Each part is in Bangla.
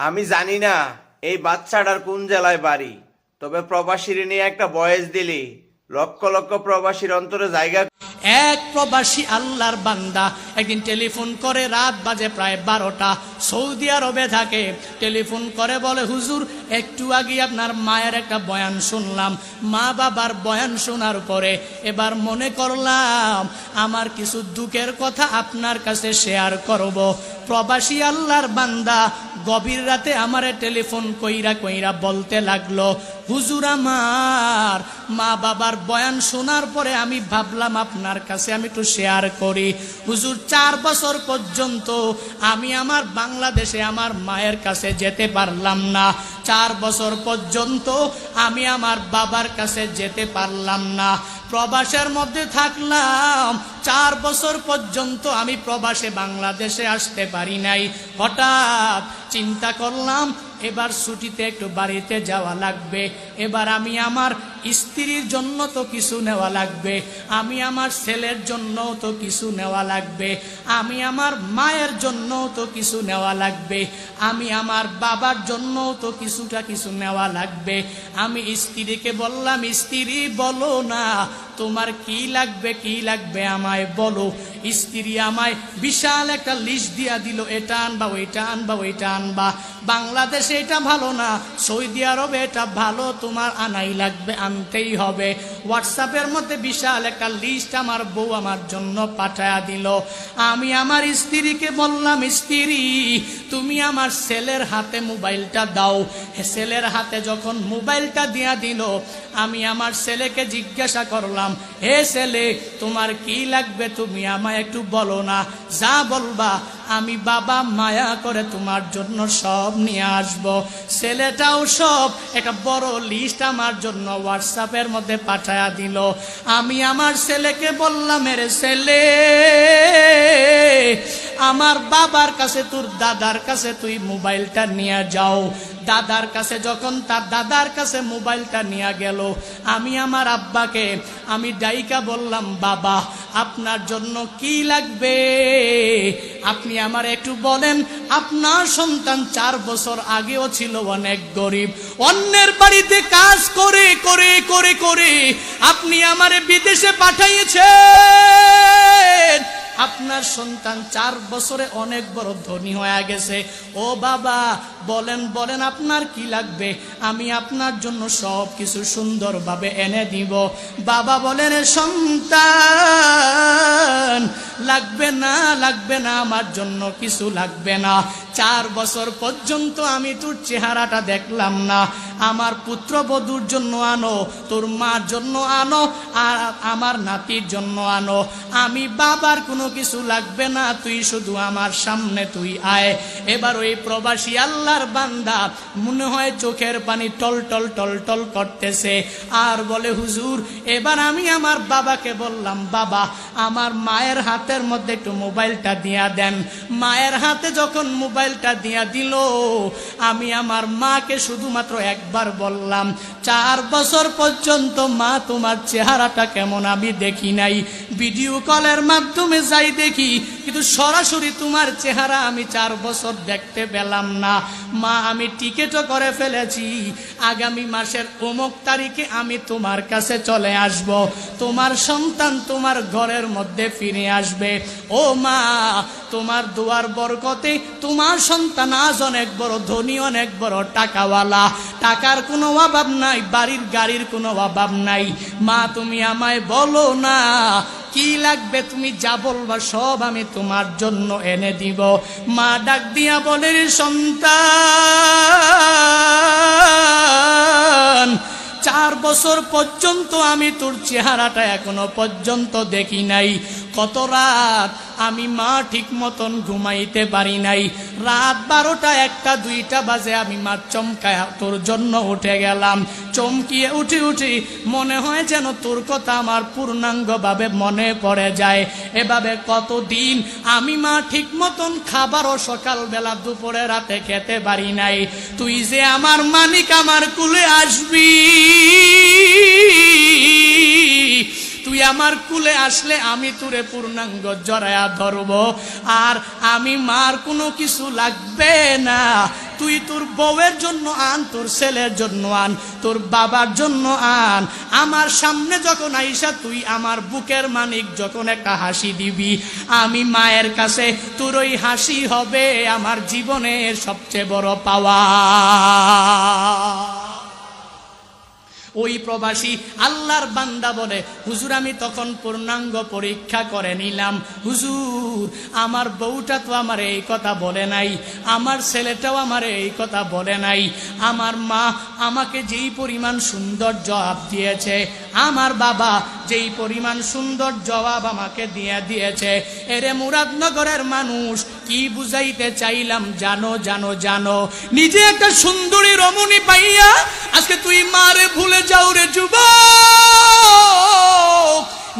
আমি জানি না এই বাচ্চাটার কোন জেলায় বাড়ি, তবে প্রবাসীর নিয়ে একটা বয়েস দিলি লক্ষ লক্ষ প্রবাসীর অন্তরে জায়গা। এক প্রবাসী আল্লাহর বান্দা একদিন টেলিফোন করে, রাত বাজে প্রায় 12টা, সৌদি আরবে থাকে। টেলিফোন করে বলে, হুজুর একটু আগে আপনার মায়ের একটা বয়ান শুনলাম। মা বাবার বয়ান শোনার পরে এবার মনে করলাম আমার কিছু দুঃখের কথা আপনার কাছে শেয়ার করব। প্রবাসী আল্লাহর বান্দা গভীর রাতে আমারে টেলিফোন কইরা কইরা বলতে লাগলো, হুজুর আমার মা বাবার বয়ান শোনার পরে আমি ভাবলাম আপনার কাছে আমি একটু শেয়ার করি। হুজুর 4 বছর পর্যন্ত আমি আমার বাংলাদেশে আমার মায়ের কাছে যেতে পারলাম না। 4 বছর পর্যন্ত আমি আমার বাবার কাছে যেতে পারলাম না। প্রবাসের মধ্যে থাকলাম 4 বছর পর্যন্ত আমি প্রবাসে বাংলাদেশে আসতে পারি নাই। হঠাৎ চিন্তা করলাম এবার ছুটিতে একটু বাড়িতে যাওয়া লাগবে। এবার আমি আমার স্ত্রীর জন্য তো কিছু নেওয়া লাগবে, আমি আমার ছেলের জন্য তো কিছু নেওয়া লাগবে, আমি আমার মায়ের জন্য তো কিছু নেওয়া লাগবে, আমি আমার বাবার জন্য তো কিছু নেওয়া লাগবে। আমি স্ত্রীকে বললাম, স্ত্রী বলো না তোমার কি লাগবে আমায় বলো। স্ত্রী আমায় বিশাল একটা লিস্ট দিয়া দিল, এটা আনবা ওইটা আনবা ওইটা আনবা, বাংলাদেশে এটা ভালো না, সৌদি আরবে এটা ভালো, তোমার আনাই লাগবে, আনতেই হবে। হোয়াটসঅ্যাপের মধ্যে বিশাল একটা লিস্ট আমার বউ আমার জন্য পাঠায়া দিল। আমি আমার স্ত্রীকে বললাম, স্ত্রী তুমি আমার ছেলের হাতে মোবাইলটা দাও। ছেলের হাতে যখন মোবাইলটা দিয়া দিল, আমি আমার ছেলেকে জিজ্ঞাসা করলাম, হে ছেলে তোমার কি লাগবে তুমি আমায় একটু বলো না, যা বলবা আমি বাবা মায়া করে তোমার জন্য সব নিয়ে আসব। ছেলেটাও সব একটা বড় লিস্ট আমার জন্য হোয়াটসঅ্যাপের মধ্যে পাঠায়া দিল। আমি আমার ছেলেকে বললাম, মেরে ছেলে আমার বাবার কাছে তোর দাদার কাছে তুই মোবাইলটা নিয়ে যাও। দাদার কাছে যখন তার দাদার কাছে মোবাইলটা নিয়ে গেল, আমি আমার আব্বাকে আমি ডাইকা বললাম, বাবা আপনার জন্য কি লাগবে আপনি আমার একটু বলেন। আপনার সন্তান 4 বছর আগেও ছিল অনেক গরিব, অন্যের বাড়িতে কাজ করে করে করে করে আপনি আমারে বিদেশে পাঠাইয়েছেন। আপনার সন্তান 4 বছরে অনেক বড় ধনী হয়ে গেছে। ও বাবা বলেন বলেন আপনার কি লাগবে, আমি আপনার জন্য সব কিছু সুন্দরভাবে এনে দিব। বাবা বলেন, সন্তান লাগবে না আমার জন্য কিছু লাগবে না। 4 বছর পর্যন্ত আমি তোর চেহারাটা দেখলাম না, আমার পুত্রবধূর জন্য আনো, তোর মার জন্য আনো, আর আমার নাতির জন্য আনো। আমি বাবার কোনো কিছু লাগবে না, তুই শুধু আমার সামনে তুই আয়। এবার ওই প্রবাসী আল্লাহর বান্দা মনে হয় চোখের পানি টল টল টল টল করতেছে, আর বলে, হুজুর এবার আমি আমার বাবাকে বললাম, বাবা আমার মায়ের হাতের মধ্যে একটু মোবাইলটা দিয়া দেন। মায়ের হাতে যখন মোবাইলটা দিয়া দিল, আমি আমার মাকে শুধুমাত্র একবার বললাম, 4 বছর পর্যন্ত মা তোমার চেহারাটা কেমন আমি দেখি নাই, ভিডিও কলের মাধ্যমে যাই দেখি, কিন্তু সরাসরি তোমার চেহারা আমি 4 বছর দেখতে পেলাম না। মা আমি টিকেটও করে ফেলেছি, আগামী মাসের অমুক তারিখে আমি তোমার কাছে চলে আসব, তোমার সন্তান তোমার ঘরের মধ্যে ফিরে আসবে। ও মা তোমার দুয়ার বরকতে তোমার সন্তান আজ অনেক বড় ধনী, অনেক বড় টাকাওয়ালা, টাকার কোনো অভাব নাই, বাড়ির গাড়ির কোনো অভাব নাই। মা তুমি আমায় বলো না কি লাগবে, তুমি যা বলবা সব আমি তোমার জন্য এনে দিব। মা ডাক দিয়া বলে, সন্তান 4 বছর পর্যন্ত আমি তোর চেহারাটা এখনো পর্যন্ত দেখি নাই। কত রাত আমি মা ঠিক মতন ঘুমাইতে পারি নাই, রাত 12টা 1টা 2টা বাজে আমি মা চমকায় তোর জন্য উঠে গেলাম। চমকিয়ে উঠি মনে হয় যেন তোর কথা আমার পূর্ণাঙ্গভাবে মনে পড়ে যায়। এভাবে কতদিন আমি মা ঠিক মতন খাবারও সকালবেলা দুপুরে রাতে খেতে পারি নাই। তুই যে আমার মালিক, আমার কুলে আসবি, তুই আমার কুলে আসলে আমি তোরে পূর্ণাঙ্গ জড়ায়া ধরব, আর আমি মার কোনো কিছু লাগবে না, তুই তোর বউয়ের জন্য আন, তোর ছেলের জন্য আন, তোর বাবার জন্য আন। আমার সামনে যখন আইসা তুই আমার বুকের মানিক যখন একটা হাসি দিবি, আমি মায়ের কাছে তোর ওই হাসি হবে আমার জীবনের সবচেয়ে বড় পাওয়া। ওই প্রবাসী আল্লাহর বান্দা বলে, হুজুর আমি তখন পূর্ণাঙ্গ পরীক্ষা করে নিলাম, হুজুর আমার বউটা তো আমার এই কথা বলে নাই, আমার ছেলেটাও আমার এই কথা বলে নাই, আমার মা আমাকে যেই পরিমাণ সুন্দর জবাব দিয়েছে, আমার বাবা যেই পরিমাণ সুন্দর জবাব আমাকে দিয়েছে, এরে মুরাদনগরের মানুষ কি বুঝাইতে চাইলাম জানো জানো জানো? নিজে একটা সুন্দরী রমণী পাইয়া আজকে তুই মারে ভুলে যাও রে যুবক।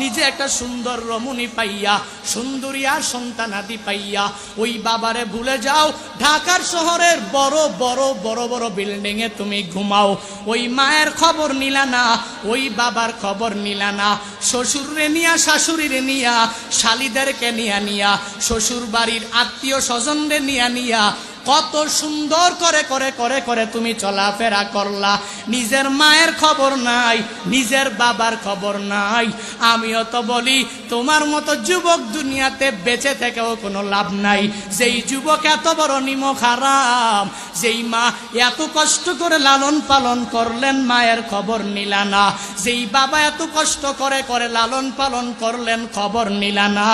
নিজে একটা সুন্দর রমণী পাইয়া, সুন্দরী আর সন্তানাদি পাইয়া ওই বাবারে ভুলে যাও, ঢাকার শহরের বড় বড় বড় বড় বিল্ডিং এ তুমি ঘুমাও। ওই মায়ের খবর নিলা না, ওই বাবার খবর নিলা না, শ্বশুরে নিয়া শাশুড়িরে নিয়া শালিদেরকে নিয়া শ্বশুর বাড়ির আত্মীয় স্বজনরে নিয়া কত সুন্দর করে করে করে করে তুমি চলাফেরা করলা। নিজের মায়ের খবর নাই, নিজের বাবার খবর নাই। আমিও তো বলি তোমার মতো যুবক দুনিয়াতে বেঁচে থেকেও কোনো লাভ নাই। যেই যুবক এত বড় নিমক হারাম, যেই মা এত কষ্ট করে লালন পালন করলেন মায়ের খবর নিলা না, যেই বাবা এত কষ্ট করে করে লালন পালন করলেন খবর নিলা না।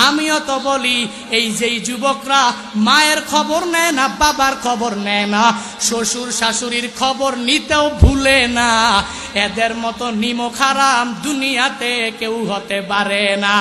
আমিও তো বলি এই যেই যুবকরা মায়ের খবর নেয় না, বাবার খবর নেয় না, শ্বশুর শাশুড়ির খবর নিতেও ভুলে না, এদের মতো নিমক হারাম দুনিয়াতে কেউ হতে পারে না।